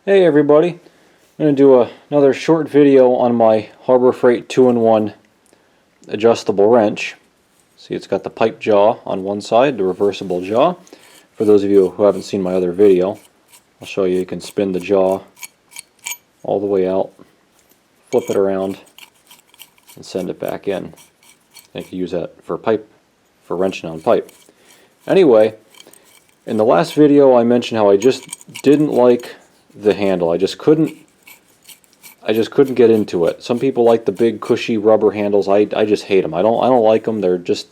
Hey everybody, I'm going to do another short video on my Harbor Freight 2-in-1 adjustable wrench. See, it's got the pipe jaw on one side, the reversible jaw. For those of you who haven't seen my other video, I'll show you. You can spin the jaw all the way out, flip it around, and send it back in. And you can use that for pipe, for wrenching on pipe. Anyway, in the last video I mentioned how I just didn't like the handle. I just couldn't get into it. Some people like the big cushy rubber handles. I just hate them. I don't like them. They're just,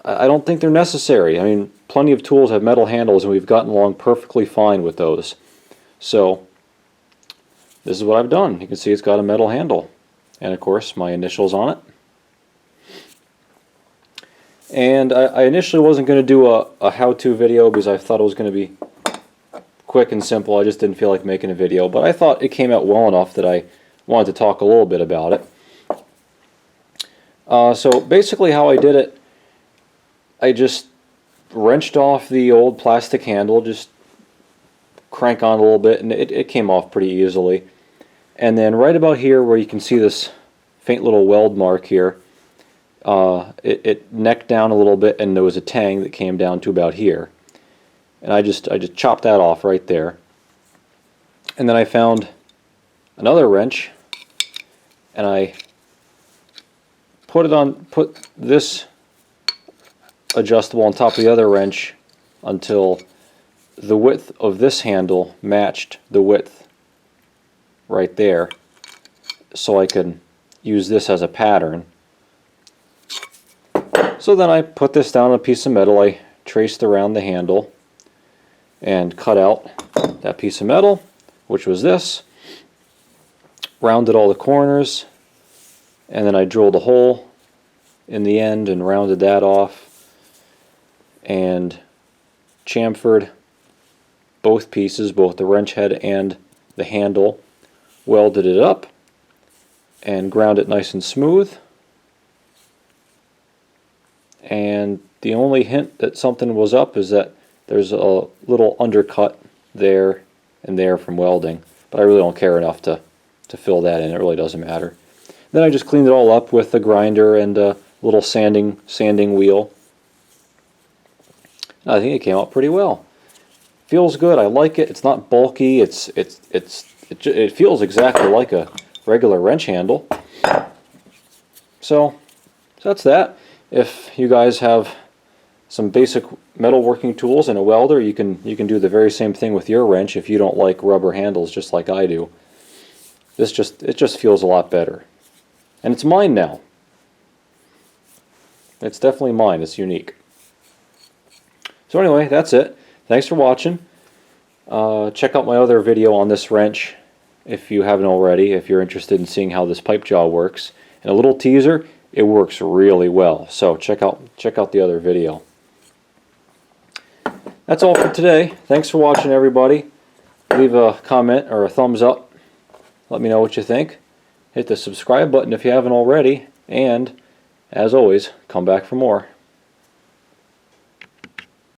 I don't think they're necessary. I mean, plenty of tools have metal handles and we've gotten along perfectly fine with those. So this is what I've done. You can see it's got a metal handle and of course my initials on it. And I initially wasn't going to do a how-to video because I thought it was going to be quick and simple. I just didn't feel like making a video, but I thought it came out well enough that I wanted to talk a little bit about it. So basically how I did it, I just wrenched off the old plastic handle, just crank on a little bit, and it came off pretty easily. And then right about here where you can see this faint little weld mark here, it necked down a little bit and there was a tang that came down to about here. And I just chopped that off right there. And then I found another wrench and I put this adjustable on top of the other wrench until the width of this handle matched the width right there, so I could use this as a pattern. So then I put this down on a piece of metal. I traced around the handle and cut out that piece of metal, which was this, rounded all the corners, and then I drilled a hole in the end and rounded that off and chamfered both pieces, both the wrench head and the handle, welded it up and ground it nice and smooth. And the only hint that something was up is that there's a little undercut there and there from welding, but I really don't care enough to fill that in. It really doesn't matter. Then I just cleaned it all up with a grinder and a little sanding wheel. I think it came out pretty well. Feels good. I like it. It's not bulky. It feels exactly like a regular wrench handle. So that's that. If you guys have some basic metalworking tools and a welder, you can do the very same thing with your wrench if you don't like rubber handles just like I do. It just feels a lot better. And it's mine now. It's definitely mine. It's unique. So anyway, that's it. Thanks for watching. Check out my other video on this wrench if you haven't already, if you're interested in seeing how this pipe jaw works. And a little teaser, it works really well. So check out the other video. That's all for today. Thanks for watching, everybody. Leave a comment or a thumbs up. Let me know what you think. Hit the subscribe button if you haven't already. And, as always, come back for more.